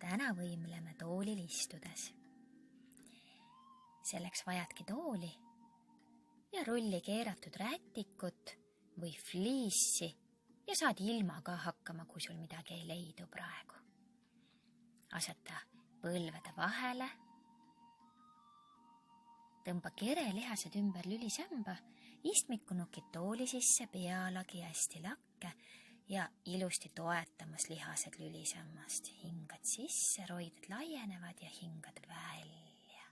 Täna võimleme toolil istudes. Selleks vajadki tooli ja rulli keeratud rätikut või fliissi ja saad ilma ka hakkama, kui sul midagi ei leidu praegu. Aseta põlvede vahele. Tõmba kerelihased ümber lülisamba, istmikunukid tooli sisse, pealagi hästi lakke ja ilusti toetamas lihased lülisammast. Hingad sisse, roided laienevad ja hingad välja.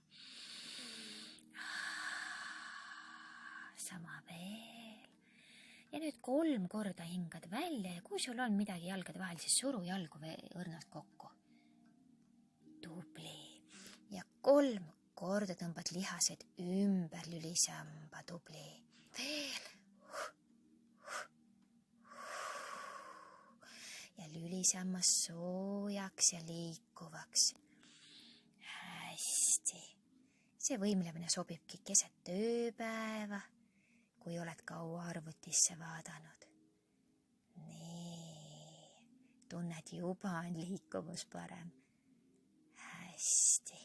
Sama veel. Ja nüüd 3 korda hingad välja ja kui sul on midagi jalgade vahel, siis suru jalgu õrnalt kokku. Tubli. Ja 3 korda tõmbad lihased ümber lülisamba. Tubli. Veel. Ja lülisammas soojaks ja liikuvaks. Hästi. See võimlemine sobibki keset tööpäeva, kui oled kaua arvutisse vaadanud. Nii. Tunned juba on liikuvus parem. Hästi.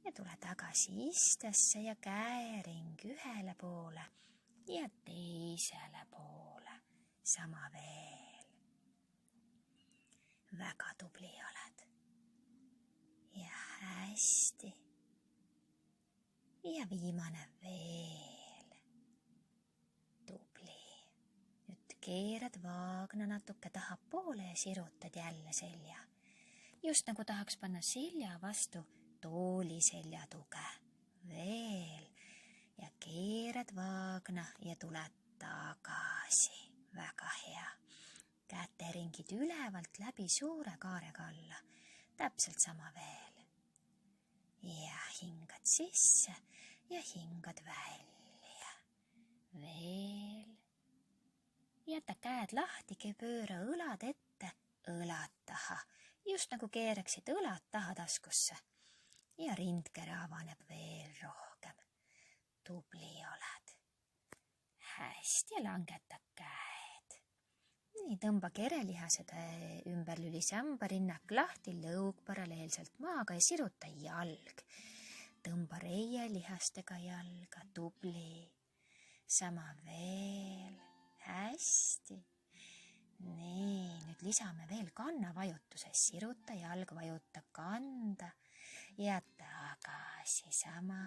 Ja tule tagasi istesse ja käering ühele poole ja teisele poole. Sama veel. Väga tubli oled. Ja hästi. Ja viimane veel. Tubli. Nüüd keerad vaagna natuke tahapoole ja sirutad jälle selja. Just nagu tahaks panna selja vastu tooli seljatuge. Veel. Ja keerad vaagna ja tuled tagasi. Väga hea. Käteringid ülevalt läbi suure kaarega alla. Täpselt sama veel. Ja hingad sisse ja hingad välja. Veel. Jäta käed lahti, pööra õlad ette, õlad taha. Just nagu keeraksid õlad taha taskusse. Ja rindkere avaneb veel rohkem. Tubli oled. Hästi ja langetad käed. Nii, tõmba kerelihased ümber lülisamba, rinnak lahti, lõug paralleelselt maaga ja siruta jalg. Tõmba reielihastega jalga, tubli. Sama veel. Hästi. Nii, nüüd lisame veel kannavajutuse. Siruta jalg, vajuta kanda ja tagasi sama.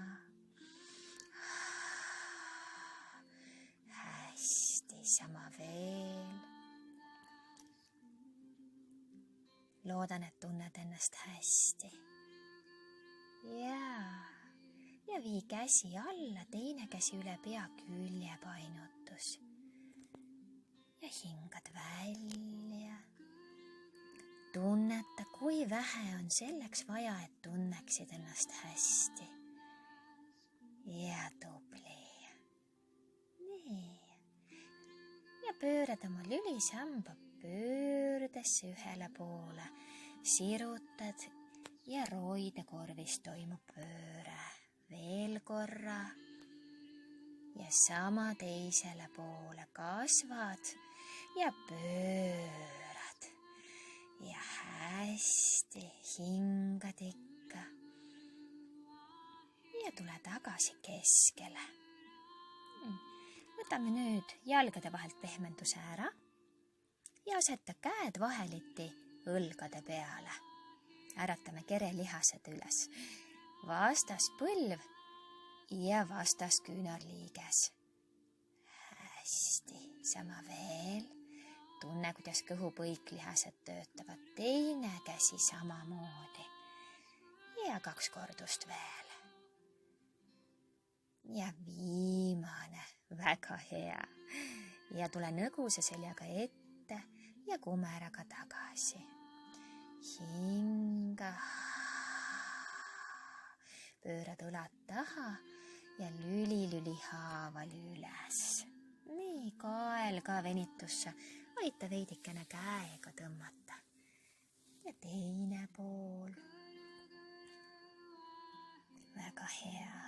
Hästi, sama veel. Loodan, et tunned ennast hästi. Ja vii käsi alla, teine käsi üle pea, küljepainutus. Ja hingad välja. Tunneta, kui vähe on selleks vaja, et tunneksid ennast hästi. Ja tubli. Nii. Ja pöörad oma lülisamba pöördesse ühele poole. Sirutad ja roidekorvis toimub pööre. Veel korra. Ja sama teisele poole kasvad ja pöörad. Ja hästi hingad ikka. Ja tule tagasi keskele. Võtame nüüd jalgade vahelt pehmenduse ära ja aseta käed vaheliti õlgade peale. Äratame kerelihased üles. Vastas põlv ja vastas küünarliiges. Hästi, sama veel. Tunne, kuidas kõhupõiklihased töötavad. Teine käsi samamoodi. Ja 2 kordust veel. Ja viimane, väga hea. Ja tule nõgusa seljaga ette ja kumeraga tagasi. Hinga. Pöörad õlad taha ja lüli haaval üles. Nii, kael ka venitusse. Aita veidikene käega tõmmata. Ja teine pool. Väga hea.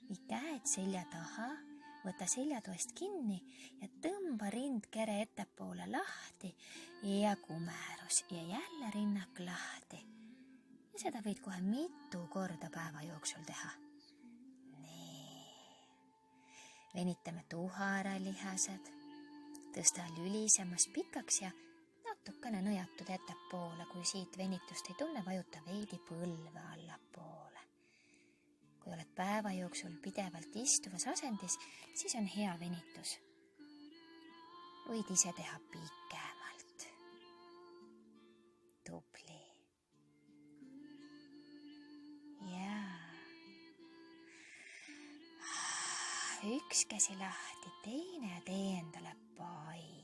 Vii käed selja taha Võta seljatoest kinni ja tõmba rindkere ettepoole lahti ja kumerus ja jälle rinnak lahti. Ja seda võid kohe mitu korda päeva jooksul teha. Venitame tuharalihased, tõsta lülisemas pikaks ja natukene nõjatud ettepoole, kui siit venitust ei tunne, vajuta veidi põlve allapoole. Kui oled päeva jooksul pidevalt istuvas asendis, siis on hea venitus. Võid ise teha pikemalt. Tubli. Üks käsi lahti, teine ja tee endale pai.